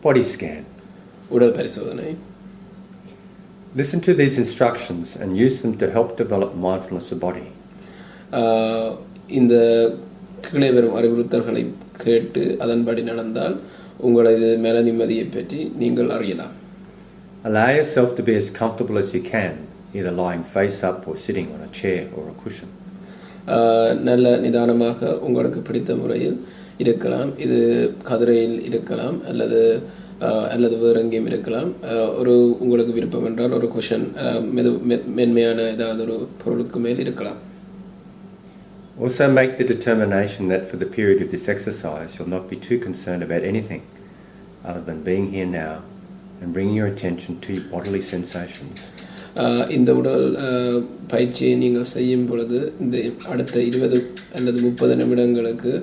body scan. உடல் பரிசோதனை. Listen to these instructions and use them to help develop mindfulness of body. இந்த கீழே வரும் அறிவுறுத்தல்களை கேட்டு அதன்படி நடந்தால் உங்களது மன நிம்மதியை பற்றி நீங்கள் அறியலாம். Allow yourself to be as comfortable as you can, either lying face up or sitting on a chair or a cushion. நல்ல நிதானமாக உங்களுக்கு பிடித்த முறையில் இருக்கலாம். இது கதிரையில் இருக்கலாம் அல்லது வேறு எங்கேயும் இருக்கலாம். ஒரு உங்களுக்கு விருப்பம் என்றால் ஒரு குஷன் மென்மையான ஏதாவது ஒரு பொருளுக்கு மேல் இருக்கலாம். Also make the determination that for the period of this exercise you'll not be too concerned about anything other than being here now and bringing your attention to your bodily sensations. இந்த உடல் பயிற்சியை நீங்கள் செய்யும் பொழுது இந்த அடுத்த 20 அல்லது 30 நிமிடங்களுக்கு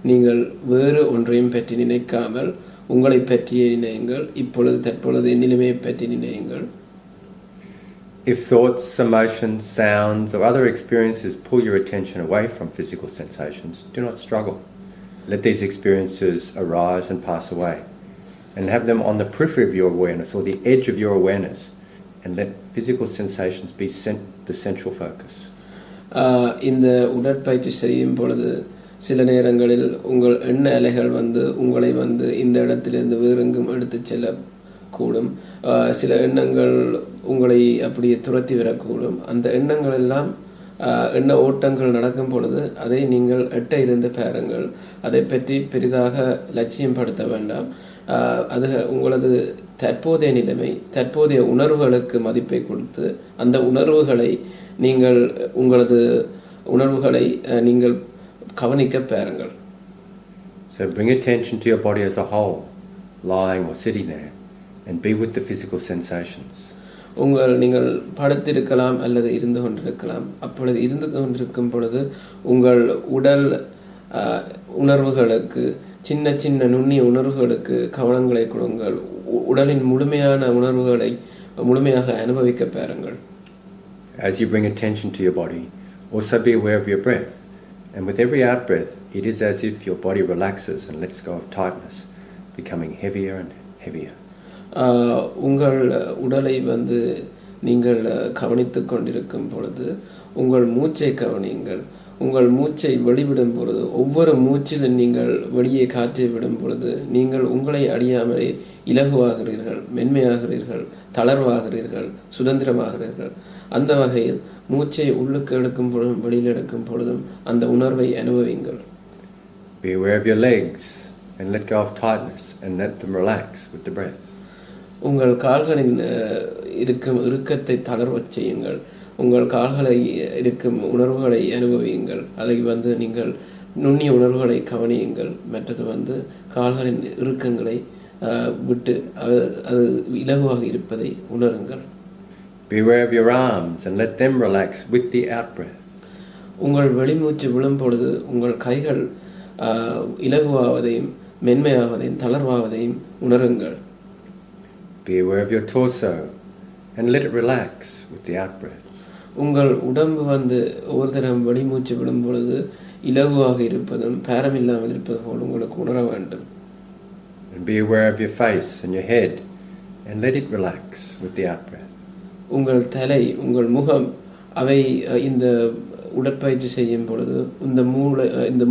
நீங்கள் வேறு ஒன்றையும் பற்றி நினைக்காமல் உங்களை பற்றியே நினையுங்கள். இப்பொழுது தற்பொழுது நிலைமையை பற்றி நினையுங்கள். If thoughts, emotions, sounds or other experiences pull your attention away from physical sensations, do not struggle. Let these experiences arise and pass away and have them on the periphery of your awareness or the edge of your awareness and let physical sensations be the central focus. இந்த உடற்பயிற்சி செய்யும் பொழுது சில நேரங்களில் உங்கள் எண்ண அலைகள் உங்களை இந்த இடத்திலிருந்து வேறெங்கும் எடுத்து செல்லக்கூடும். சில எண்ணங்கள் உங்களை அப்படியே துரத்தி வரக்கூடும். அந்த எண்ணங்கள் எல்லாம் எண்ண ஓட்டங்கள் நடக்கும் பொழுது அதை நீங்கள் எட்ட இருந்து பாருங்கள். அதை பற்றி பெரிதாக லட்சியம் படுத்த வேண்டாம். அது உங்களது தற்போதைய நிலைமை, தற்போதைய உணர்வுகளுக்கு மதிப்பை கொடுத்து அந்த உணர்வுகளை உங்களது உணர்வுகளை நீங்கள் கவனிக்க பாருங்கள். So bring attention to your body as a whole, lying or sitting there, and be with the physical sensations. நீங்கள் படுத்திருக்கலாம் அல்லது இருந்து கொண்டிருக்கலாம். அப்பொழுது இருந்து கொண்டிருக்கும் பொழுது உங்கள் உடல் உணர்வுகளுக்கு சின்ன சின்ன நுண்ணிய உணர்வுகளுக்கு கவனங்களை கொடுங்கள். உடலின் முழுமையான உணர்வுகளை முழுமையாக அனுபவிக்க பாருங்கள். As you bring attention to your body, also be aware of your breath. And with every out breath, it is as if your body relaxes and lets go of tightness, becoming heavier and heavier. உங்கள் உடலை நீங்கள் கவனித்துக் கொண்டிருக்கும் பொழுது உங்கள் மூச்சை கவனியுங்கள். உங்கள் மூச்சை வெளிவிடும் பொழுது ஒவ்வொரு மூச்சிலும் நீங்கள் வெளியே காற்றை விடும் பொழுது நீங்கள் உங்களை அறியாமலே இலகுவாகிறீர்கள், மென்மையாகிறீர்கள், தளர்வாகிறீர்கள், சுதந்திரமாகிறீர்கள். அந்த வகையில் மூச்சை உள்ளுக்கு எடுக்கும் பொழுதும் வெளியில் எடுக்கும் பொழுதும் அந்த உணர்வை அனுபவியுங்கள். Be aware of your legs and let go of tightness and let them relax with the breath. உங்கள் கால்களின் இருக்கும் இறுக்கத்தை தளர்வச் செய்யுங்கள். உங்கள் கால்களை இருக்கும் உணர்வுகளை அனுபவியுங்கள். அதை நீங்கள் நுண்ணிய உணர்வுகளை கவனியுங்கள். மற்றது கால்களின் இறுக்கங்களை விட்டு அது இலகுவாக இருப்பதை உணருங்கள். Be aware of your arms and let them relax with the out breath. உங்கள் வெளிமூச்சு விழும் பொழுது உங்கள் கைகள் இலகுவாவதையும் மென்மையாவதையும் தளர்வாவதையும் உணருங்கள். Be aware of your torso and let it relax with the out breath. உங்கள் உடம்பு ஒவ்வொரு தரம் வெளிமூச்சு விடும் பொழுது இலகுவாக இருப்பதும் பாரமில்லாமல் இருப்பது போல் உங்களுக்கு உணர வேண்டும். And be aware of your face and your head and let it relax with the out breath. உங்கள் தலை, உங்கள் முகம் அவை இந்த உடற்பயிற்சி செய்யும் பொழுது இந்த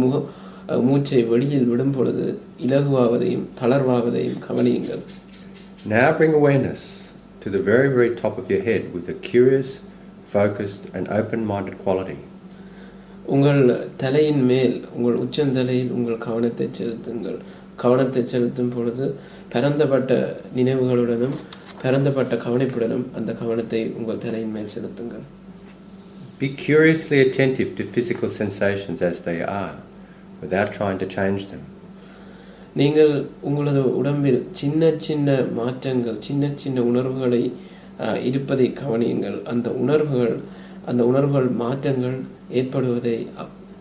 மூச்சை வெளியில் விடும் பொழுது இலகுவாவதையும் தளர்வாவதையும் கவனியுங்கள். Now bring awareness to the very, very top of your head with a curious, focused and open-minded quality. உங்கள் தலையின் மேல், உங்கள் உச்சந்தலையில் உங்கள் கவனத்தை செலுத்துங்கள். கவனத்தை செலுத்தும் பொழுது பரந்தப்பட்ட நினைவுகளுடனும் பரந்தப்பட்ட கவனிப்புடனும் அந்த கவனத்தை உங்கள் தலையின் மேல் செலுத்துங்கள். Be curiously attentive to physical sensations as they are, without trying to change them. நீங்கள் உங்களது உடம்பில் சின்ன சின்ன மாற்றங்கள், சின்ன சின்ன உணர்வுகளை இருப்பதை கவனியுங்கள். அந்த உணர்வுகள் மாற்றங்கள் ஏற்படுவதை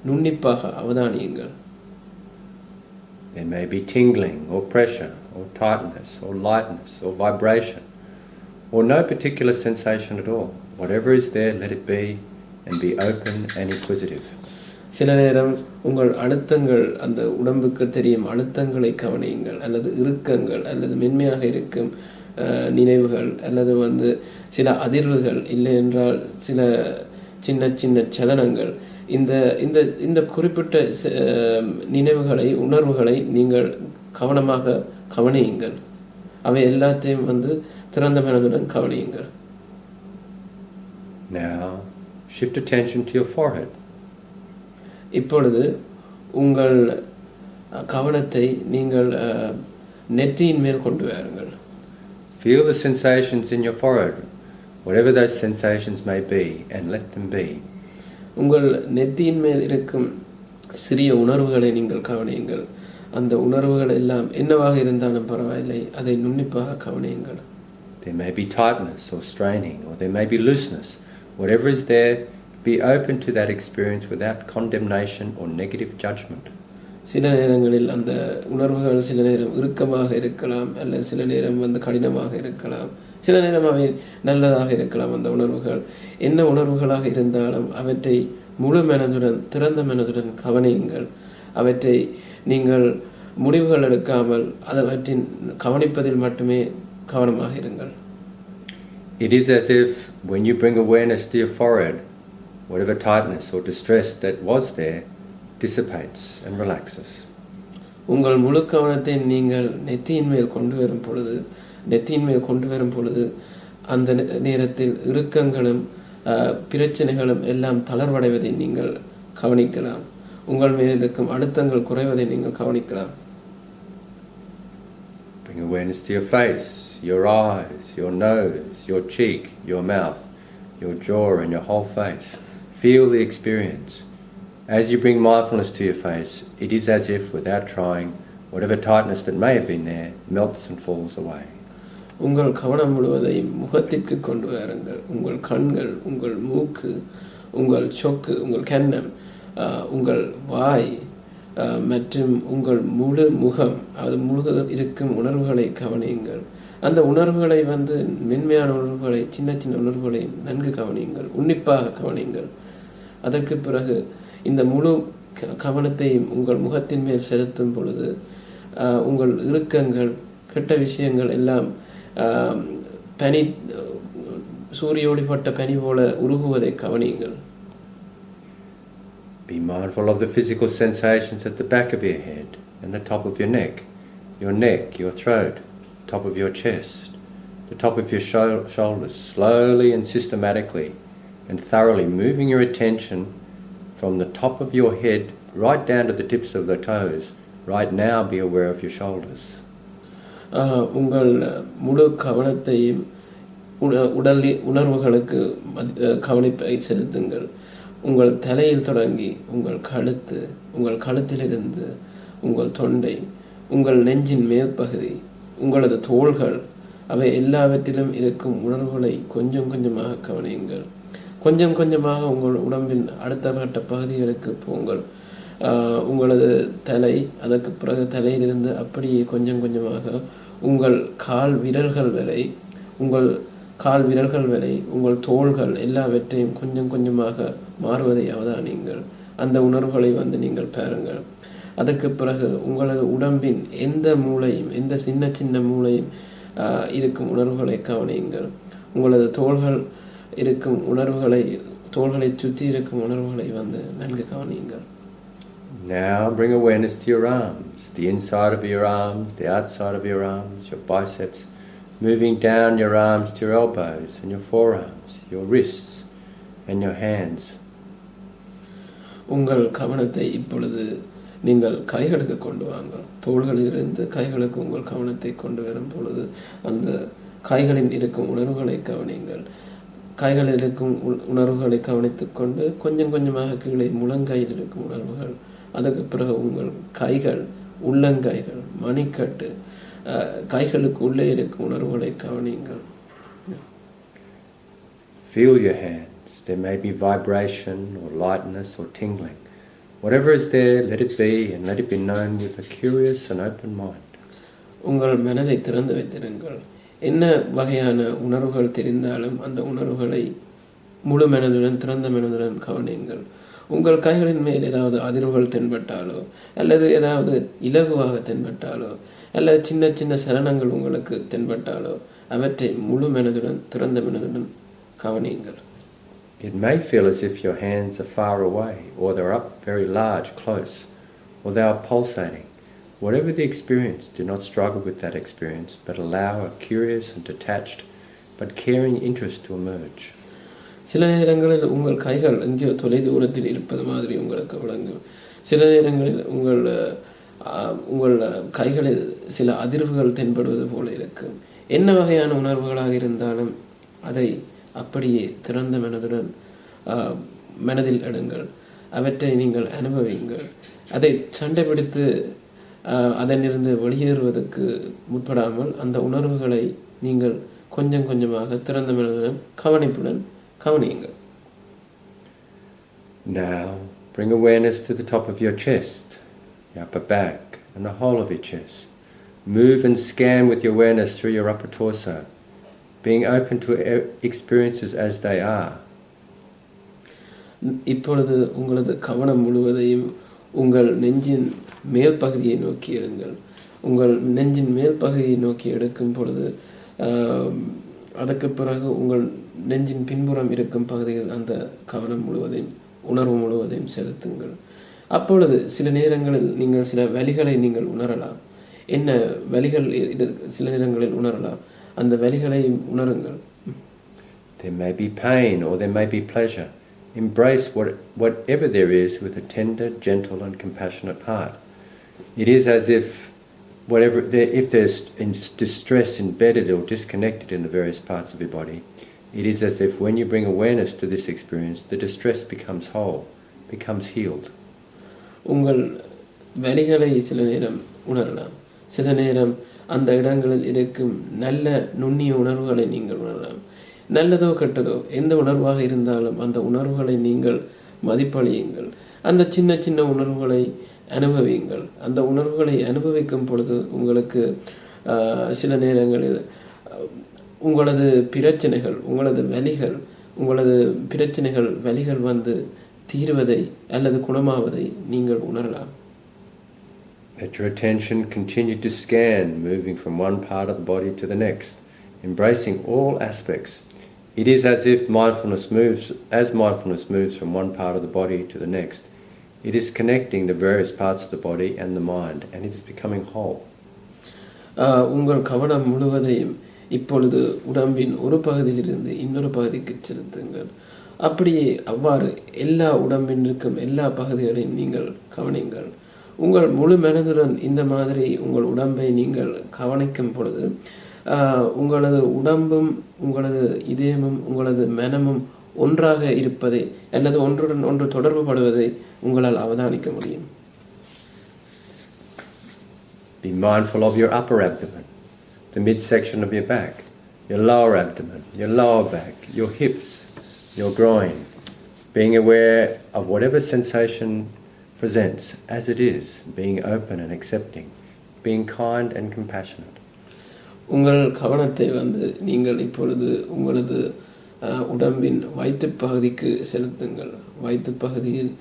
நுண்ணிப்பாக அவதானியுங்கள். There may be tingling or pressure or tightness or lightness or vibration or no particular sensation at all. Whatever is there, let it be and be open and inquisitive. சில நேரம் உங்கள் அழுத்தங்கள், அந்த உடம்புக்கு தெரியும் அழுத்தங்களை கவனியுங்கள், அல்லது இறுக்கங்கள், அல்லது மென்மையாக இருக்கும் நினைவுகள், அல்லது சில அதிர்வுகள், இல்லை என்றால் சில சின்ன சின்ன சலனங்கள். இந்த இந்த இந்த குறிப்பிட்ட நினைவுகளை, உணர்வுகளை நீங்கள் கவனமாக கவனியுங்கள். அவை எல்லாத்தையும் திறந்த மனதுடன் கவனியுங்கள். Now, shift attention to your forehead. இப்பொழுது உங்கள் கவனத்தை நீங்கள் நெற்றியின் மேல் கொண்டு வாருங்கள். Feel the sensations in your forehead, whatever those sensations may be, and let them be. உங்கள் நெற்றியின் மேல் இருக்கும் சிறிய உணர்வுகளை நீங்கள் கவனியுங்கள். அந்த உணர்வுகள் எல்லாம் என்னவாக இருந்தாலும் பரவாயில்லை, அதை நுண்ணிப்பாக கவனியுங்கள். There may be tightness or straining, or there may be looseness. Whatever is there, be open to that experience without condemnation or negative judgment. சில நேரங்களில் அந்த உணர்வுகள் சில நேரம் இறுக்கமாக இருக்கலாம், அல்லது சில நேரம் கடினமாக இருக்கலாம், சில நேரம் அவை நல்லதாக இருக்கலாம். அந்த உணர்வுகள் என்ன உணர்வுகளாக இருந்தாலும் அவற்றை முழு மனதுடன், திறந்த மனதுடன் கவனியுங்கள். அவற்றை நீங்கள் முடிவுகள் எடுக்காமல் அவற்றின் கவனிப்பதில் மட்டுமே கவனமாக இருங்கள். It is as if when you bring awareness to your forehead, whatever tightness or distress that was there dissipates and relaxes. உங்கள் முழு கவனத்தை நீங்கள் நெத்தியின் மேல் கொண்டு வரும் பொழுது அந்த நேரத்தில் இறுக்கங்களும் பிரச்சனைகளும் எல்லாம் தளர்வடைவதை நீங்கள் கவனிக்கலாம். உங்கள் மேல் இருக்கும் அழுத்தங்கள் குறைவதை நீங்கள் கவனிக்கலாம். Bring awareness to your face, your eyes, your nose, your cheek, your mouth, your jaw and your whole face. Feel the experience. As you bring mindfulness to your face, it is as if, without trying, whatever tightness that may have been there melts and falls away. உங்கள் கவனம் முழுவதையும் முகத்திற்கு கொண்டு வாருங்கள். உங்கள் கண்கள், உங்கள் மூக்கு, உங்கள் சொக்கு, உங்கள் கன்னம், உங்கள் வாய் மற்றும் உங்கள் முழு முகம், அது முழு இருக்கும் உணர்வுகளை கவனியுங்கள். அந்த உணர்வுகளை மென்மையான உணர்வுகளை, சின்ன சின்ன உணர்வுகளை நன்கு கவனியுங்கள், உன்னிப்பாக கவனியுங்கள். அதற்கு பிறகு இந்த முழு கவனத்தையும் உங்கள் முகத்தின் மேல் செலுத்தும் பொழுது உங்கள் இறுக்கங்கள், கெட்ட விஷயங்கள் எல்லாம் பனி, சூரியோடிப்பட்ட பனி போல உருகுவதை கவனியுங்கள். Be mindful of the physical sensations at the back of your head and the top of your neck, your throat, top of your chest, the top of your shoulders, slowly and systematically and thoroughly moving your attention from the top of your head right down to the tips of the toes. Right now, be aware of your shoulders. உங்கள் முழு கவனத்தையும் உடல் உணர்வுகளுக்கு கவனிப்பை செலுத்துங்கள். உங்கள் தலையில் தொடங்கி உங்கள் கழுத்து, உங்கள் கழுத்திலிருந்து உங்கள் தொண்டை, உங்கள் நெஞ்சின் மேற்பகுதி, உங்களது தோள்கள், அவை எல்லாவற்றிலும் இருக்கும் உணர்வுகளை கொஞ்சம் கொஞ்சமாக கவனியுங்கள். கொஞ்சம் கொஞ்சமாக உங்கள் உடம்பின் அடுத்த கட்ட பகுதிகளுக்கு போங்கள். உங்களது தலை, அதற்கு பிறகு தலையிலிருந்து அப்படியே கொஞ்சம் கொஞ்சமாக உங்கள் கால் விரல்கள் வரை, உங்கள் தோள்கள் எல்லாவற்றையும் கொஞ்சம் கொஞ்சமாக மாறுவதை அவதானியுங்கள். அந்த உணர்வுகளை நீங்கள் பாருங்கள். அதற்கு பிறகு உங்களது உடம்பின் எந்த மூளையும், எந்த சின்ன சின்ன மூளையும் இருக்கும் உணர்வுகளை கவனியுங்கள். உங்களது தோள்கள் இருக்கும் உணர்வுகளை, தோள்களை சுற்றி இருக்கும் உணர்வுகளை நன்கு கவனியுங்கள். Now bring awareness to your arms, the inside of your arms, the outside of your arms, your biceps, moving down your arms to your elbows and your forearms, your wrists and your hands. உங்கள் கவனத்தை இப்பொழுது நீங்கள் கைகளுக்கு கொண்டு வாங்க. தோள்களிலிருந்து கைகளுக்கு உங்கள் கவனத்தை கொண்டு வரும் பொழுது அந்த கைகளில் இருக்கும் உணர்வுகளை கவனியுங்கள். கைகளில் இருக்கும் உணர்வுகளை கவனித்துக்கொண்டு கொஞ்சம் கொஞ்சமாக கீழே முழங்கையில் இருக்கும் உணர்வுகள், அதற்கு பிறகு உங்கள் கைகள், உள்ளங்கைகள், மணிக்கட்டு, கைகளுக்கு உள்ளே இருக்கும் உணர்வுகளை கவனியுங்கள். Feel your hands. There may be vibration or lightness or tingling. Whatever is there, let it be and let it be known with a curious and open mind. உங்கள் மனதை திறந்து வைத்திருங்கள். என்ன வகையான உணர்வுகள் தெரிந்தாலும் அந்த உணர்வுகளை முழு மனதுடன், திறந்த மனதுடன் கவனியுங்கள். உங்கள் கைகளின் மேல் ஏதாவது அதிர்வுகள் தென்பட்டாலோ அல்லது ஏதாவது இலகுவாக தென்பட்டாலோ அல்லது சின்ன சின்ன சலனங்கள் உங்களுக்கு தென்பட்டாலோ அவற்றை முழு மனதுடன் திறந்த மனதுடன் கவனியுங்கள். It may feel as if your hands are far away, or they're up very large, close, or they are pulsating. Whatever the experience, do not struggle with that experience, but allow a curious and detached but caring interest to emerge. சில நேரங்களில் உங்கள் கைகள் எங்கேயோ தொலை தூரத்தில் இருப்பது மாதிரி உங்களுக்கு விளங்கும். சில நேரங்களில் உங்கள் கைகளில் சில அதிர்வுகள் தென்படுவது போல இருக்கும். என்ன வகையான உணர்வுகளாக இருந்தாலும் அதை அப்படியே திறந்த மனதுடன் மனதில் எடுங்கள். அவற்றை நீங்கள் அனுபவியுங்கள். அதை சண்டை பிடித்து அதனிருந்து வெளியேறுவதற்கு முற்படாமல் அந்த உணர்வுகளை நீங்கள் கொஞ்சம் கொஞ்சமாக திறந்த மனதுடன் கவனிப்புடன் கவனியுங்கள். Now bring awareness to the top of your chest, your upper back, and the whole of your chest. Move and scan with your awareness through your upper torso, being open to experiences as they are. இப்பொழுது உங்களது கவனம் முழுவதையும் உங்கள் நெஞ்சின் மேல் பகுதியை நோக்கி எடுங்கள். உங்கள் நெஞ்சின் மேல் பகுதியை நோக்கி எடுக்கும் பொழுது அதற்கு பிறகு உங்கள் நெஞ்சின் பின்புறம் இருக்கும் பகுதியில் அந்த கவனம் முழுவதையும் உணர்வு முழுவதையும் செலுத்துங்கள். அப்பொழுது சில நேரங்களில் நீங்கள் சில வலிகளை நீங்கள் உணரலாம். என்ன வலிகள் சில நேரங்களில் உணரலாம். அந்த வலிகளை உணருங்கள். There may be pain or there may be pleasure. Embrace whatever there is with a tender, gentle and compassionate heart. It is as if if there's distress embedded or disconnected in the various parts of your body, it is as if when you bring awareness to this experience, the distress becomes whole, becomes healed. உங்கள் வலிகளை சில நேரம் உணரலாம். சில நேரம் அந்த இடங்களில் இருக்கும் நல்ல நுண்ணிய உணர்வுகளை நீங்கள் உணரலாம். நல்லதோ கெட்டதோ எந்த உணர்வாக இருந்தாலும் அந்த உணர்வுகளை நீங்கள் மதிப்பளியுங்கள். அந்த சின்ன சின்ன உணர்வுகளை அனுபவியுங்கள். அந்த உணர்வுகளை அனுபவிக்கும் பொழுது உங்களுக்கு சில நேரங்களில் உங்களது பிரச்சனைகள், உங்களது வலிகள் வந்து தீர்வதை அல்லது குணமாவதை நீங்கள் உணரலாம். Let your attention continue to scan, moving from one part of the body to the next, embracing all aspects. It is as if mindfulness moves from one part of the body to the next. It is connecting the various parts of the body and the mind, and it is becoming whole. உங்கள் கவனம் முழுவதையும் இப்பொழுது உடம்பின் ஒரு பகுதியிலிருந்து இன்னொரு பகுதிக்கு செலுத்துங்கள். அப்படியே அவ்வாறு எல்லா உடம்பின் இருக்கும் எல்லா பகுதிகளையும் நீங்கள் கவனிங்கள். உங்கள் முழு மனதுடன் இந்த மாதிரி உங்கள் உடம்பை நீங்கள் கவனிக்கும் பொழுது உங்களது உடம்பும் உங்களது இதயமும் உங்களது மனமும் ஒன்றாக இருப்பதை அல்லது ஒன்றுடன் ஒன்று தொடர்பு படுவதை உங்களால் அவதானிக்க முடியும். Be mindful of your upper abdomen, the midsection of your back, your lower abdomen, your lower back, your hips, your groin, being aware of whatever sensation presents as it is, being open and accepting, being kind and compassionate. உங்கள் கவனத்தை நீங்கள் இப்பொழுது உங்களது உடம்பின் வயிற்றுப் பகுதிக்கு செலுத்துங்கள். வயிற்றுப் பகுதியில்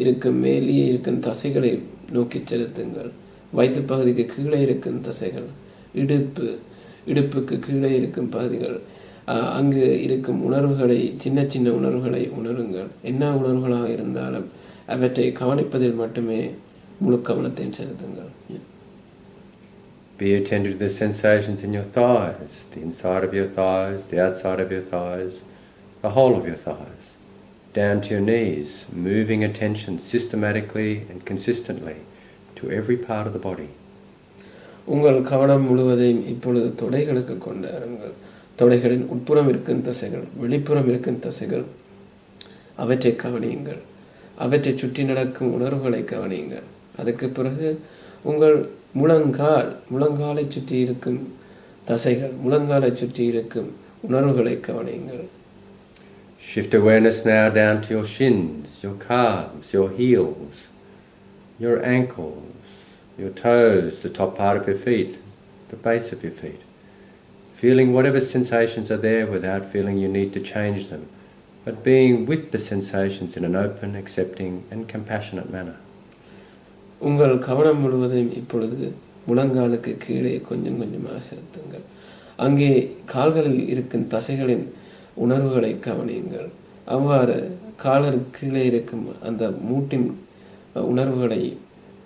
இருக்கும் மேலேயே இருக்கும் தசைகளை நோக்கி செலுத்துங்கள். வயிற்றுப் பகுதிக்கு கீழே இருக்கும் தசைகள், இடுப்புக்கு கீழே இருக்கும் பகுதிகள், அங்கு இருக்கும் உணர்வுகளை, சின்ன சின்ன உணர்வுகளை உணருங்கள். என்ன உணர்வுகளாக இருந்தாலும் அவற்றை கவனிப்பதில் மட்டுமே முழு கவனத்தையும் செலுத்துங்கள். Be attentive to the sensations in your thighs, the inside of your thighs, the outside of your thighs, the whole of your thighs, down to your knees, moving attention systematically and consistently to every part of the body. உங்கள் கவனம் முழுவதையும் இப்பொழுது தொடைகளுக்கு கொண்டு வருங்கள். தொடைகளின் உட்புறம் இருக்கும் தசைகள், வெளிப்புறம் இருக்கும் தசைகள், அவற்றை கவனியுங்கள். அவற்றை சுற்றி நடக்கும் உணர்வுகளை கவனியுங்கள். அதுக்கு பிறகு உங்கள் முழங்காலை சுற்றி இருக்கும் தசைகள், முழங்காலை சுற்றி இருக்கும் உணர்வுகளை கவனியுங்கள். Shift awareness now down to your shins, your calves, your heels, your ankles, your toes, the top part of your feet, the base of your feet. Feeling whatever sensations are there without feeling you need to change them. but being with the sensations in an open, accepting and compassionate manner. உங்கள் கவனம் முழுவதையும் இப்பொழுது முழங்காலுக்கு கீழே கொஞ்சம் கொஞ்சமாக செலுத்துங்கள். அங்கே கால்களில் இருக்கும் தசைகளின் உணர்வுகளை கவனியுங்கள். அவ்வாறு கால்களுக்கு கீழே இருக்கும் அந்த மூட்டின் உணர்வுகளை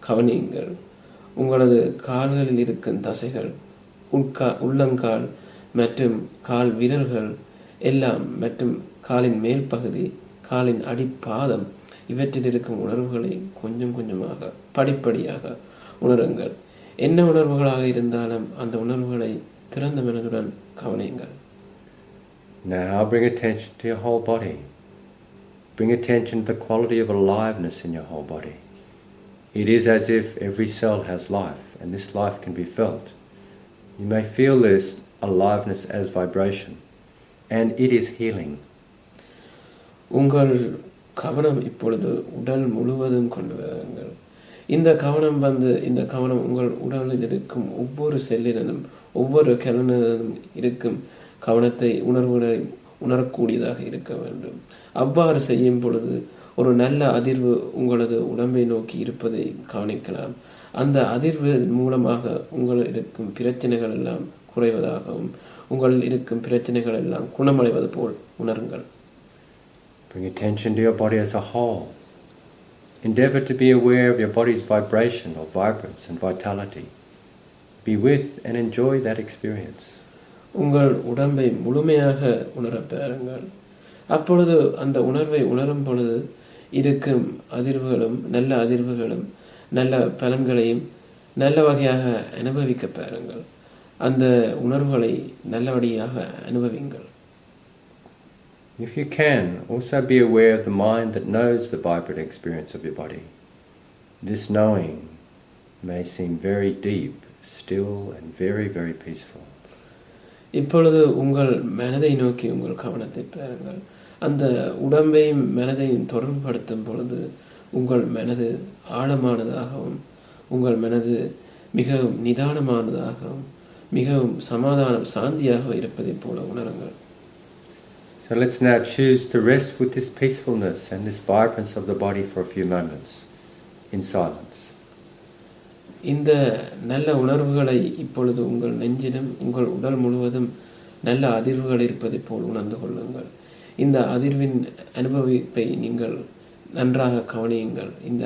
கவனியுங்கள். உங்களது கால்களில் இருக்கும் தசைகள், உள்ளங்கால் மற்றும் கால் விரல்கள் எல்லாம் மற்றும் காலின் மேல் பகுதி, காலின் அடிப்பாதம் இவற்றில் இருக்கும் உணர்வுகளை கொஞ்சம் கொஞ்சமாக படிப்படியாக உணருங்கள். என்ன உணர்வுகளாக இருந்தாலும் அந்த உணர்வுகளை திறந்த மனதுடன் கவனியுங்கள். Now bring attention to your whole body. Bring attention to the quality of aliveness in your whole body. It is as if every cell has life, and this life can be felt. You may feel this aliveness as vibration, and it is healing. உங்கள் கவனம் இப்பொழுது உடல் முழுவதும் கொண்டு வருங்கள். இந்த கவனம் உங்கள் உடலில் இருக்கும் ஒவ்வொரு செல்லிலும் ஒவ்வொரு கிளனிலும் இருக்கும் கவனத்தை உணர்வுகளை உணரக்கூடியதாக இருக்க வேண்டும். அவ்வாறு செய்யும் பொழுது ஒரு நல்ல அதிர்வு உங்களது உடம்பை நோக்கி இருப்பதை கவனிக்கலாம். அந்த அதிர்வு மூலமாக உங்கள் இருக்கும் பிரச்சனைகள் எல்லாம் குறைவதாகவும் உங்களில் இருக்கும் பிரச்சனைகள் எல்லாம் குணமடைவது போல் உணருங்கள். Bring attention to your body as a whole. Endeavor to be aware of your body's vibration or vibrance and vitality. Be with and enjoy that experience. உங்கள் உடம்பை முழுமையாக உணரப் பாருங்கள். அப்பொழுது அந்த உணர்வை உணரும் பொழுது இருக்கும் அதிர்வுகளும் நல்ல பலன்களையும் நல்ல வகையாக அனுபவிக்க பாருங்கள். அந்த உணர்வுகளை நல்லபடியாக அனுபவிங்கள். If you can, also be aware of the mind that knows the vibrant experience of your body. This knowing may seem very deep, still and very, very peaceful. இப்பொழுது உங்கள் மனதை நோக்கி உங்கள் கவனத்தை பாருங்கள். அந்த உடம்பையும் மனதையும் தொடர்புபடுத்தும் பொழுது உங்கள் மனது ஆழமானதாகவும் உங்கள் மனது மிகவும் நிதானமானதாகவும் மிகவும் சாந்தியாக இருப்பதைப் போல உணருங்கள். So let's now choose to rest with this peacefulness and this vibrance of the body for a few moments in silence. இந்த நல்ல உணர்வுகளை இப்பொழுது உங்கள் நெஞ்சிலும் உங்கள் உடல் முழுவதும் நல்ல அதிர்வுகள் இருப்பதைப் போல் உணர்ந்து கொள்ளுங்கள். இந்த அதிர்வின் அனுபவிப்பை நீங்கள் நன்றாக கவனியுங்கள். இந்த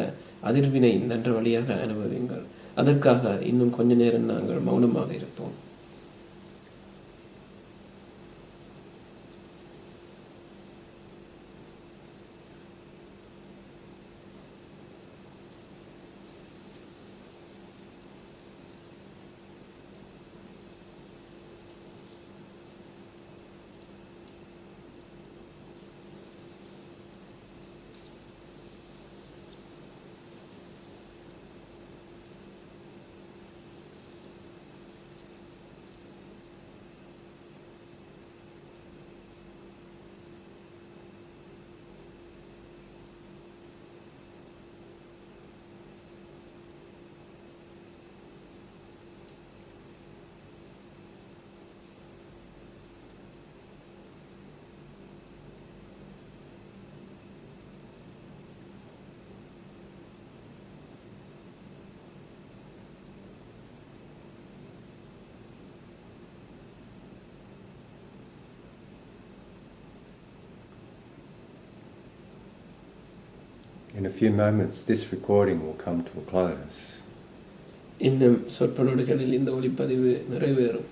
அதிர்வினை நன்ற வழியாக அனுபவியுங்கள். அதற்காக இன்னும் கொஞ்ச நேரம் நாங்கள் மௌனமாக இருப்போம். In a few moments, this recording will come to a close. இன்னும் சொற்பொழிவுகளில் இந்த ஒளிப்பதிவு நிறைவேறும்.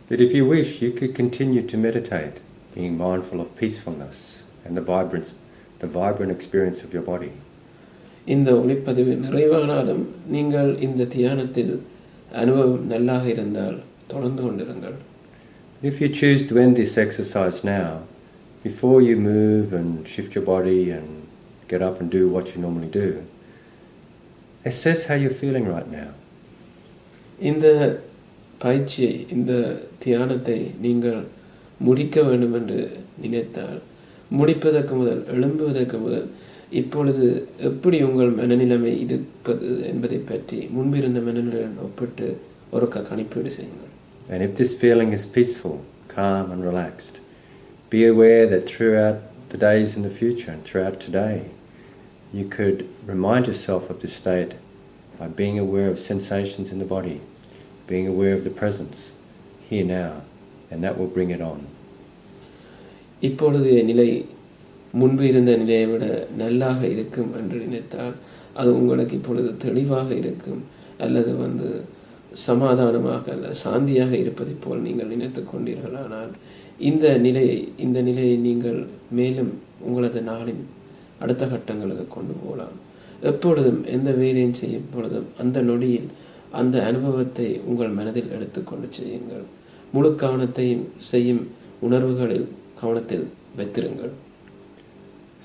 But if you wish, you could continue to meditate, being mindful of peacefulness and the vibrant experience of your body. இந்த ஒளிப்பதிவு நிறைவானாலும் நீங்கள் இந்த தியானத்தில் அனுபவம் நல்லாக இருந்தால் தொடர்ந்து கொண்டிருங்கள். If you choose to end this exercise now, before you move and shift your body and get up and do what you normally do, assess how you're feeling right now. இந்த பயிற்சியை, இந்த தியானத்தை நீங்கள் முடிக்க வேண்டும் என்று நினைத்தால், முடிப்பதற்கு முதல், எழும்புவதற்கு முதல் இப்பொழுது எப்படி உங்கள் மனநிலைமை இருப்பது என்பதை பற்றி முன்பிருந்த மனநிலையுடன் ஒப்பிட்டு ஒரு கணிப்பீடு செய்யுங்கள். And if this feeling is peaceful, calm and relaxed, be aware that throughout the days in the future and throughout today, you could remind yourself of this state by being aware of sensations in the body, being aware of the presence, here now, and that will bring it on. இப்பொழுதைய நிலை முன்பு இருந்த நிலையை விட நல்லாக இருக்கும் என்று நினைத்தால் அது உங்களுக்கு இப்பொழுது தெளிவாக இருக்கும், அல்லது சமாதானமாக அல்ல சாந்தியாக இருப்பதை போல் நீங்கள் நினைத்து கொண்டீர்களானால் இந்த நிலையை நீங்கள் மேலும் உங்களது நாளின் அடுத்த கட்டங்களுக்கு கொண்டு போகலாம். எப்பொழுதும் எந்த வேலையும் செய்யும் பொழுதும் அந்த நொடியில் அந்த அனுபவத்தை உங்கள் மனதில் எடுத்துக்கொண்டு செய்யுங்கள். முழு கவனத்தையும் செய்யும் உணர்வுகளில் கவனத்தில் வைத்திருங்கள்.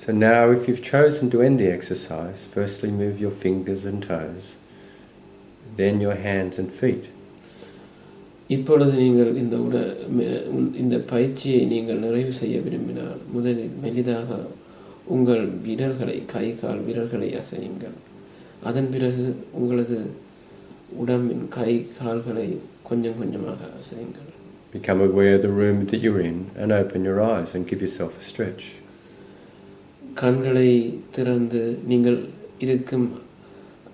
So now if you've chosen to end the exercise, firstly move your fingers and toes, then your hands and feet. இப்பொழுது நீங்கள் இந்த பயிற்சியை நீங்கள் நிறைவு செய்ய விரும்பினால் முதலில் மெலிதாக உங்கள் விரல்களை, கை கால் விரல்களை அசையுங்கள். அதன் பிறகு உங்களது உடம்பின் கை கால்களை கொஞ்சம் கொஞ்சமாக அசையுங்கள். Become aware of the room that you're in and open your eyes and give yourself a stretch. கண்களை திறந்து நீங்கள் இருக்கும்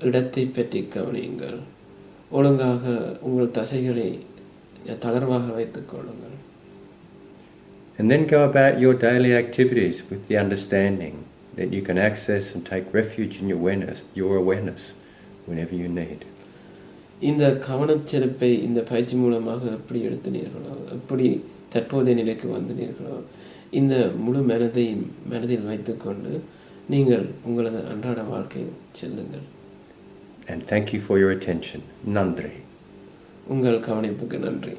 இடத்தை பற்றி கவனியுங்கள். ஒழுங்காக உங்கள் தசைகளை தளர்வாக வைத்துக் கொள்ளுங்கள். And then go about your daily activities with the understanding that you can access and take refuge in your awareness whenever you need. இந்த கவனச்செலுப்பை இந்த பயிற்சி மூலமாக எப்படி எடுத்தினீர்களோ, எப்படி தற்போதைய நிலைக்கு வந்தீர்களோ, இந்த முழு மனதில் வைத்துக்கொண்டு நீங்கள் உங்களது அன்றாட வாழ்க்கையில் செல்லுங்கள். And thank you for your attention. Nandri. உங்கள் கவனிப்புக்கு நன்றி.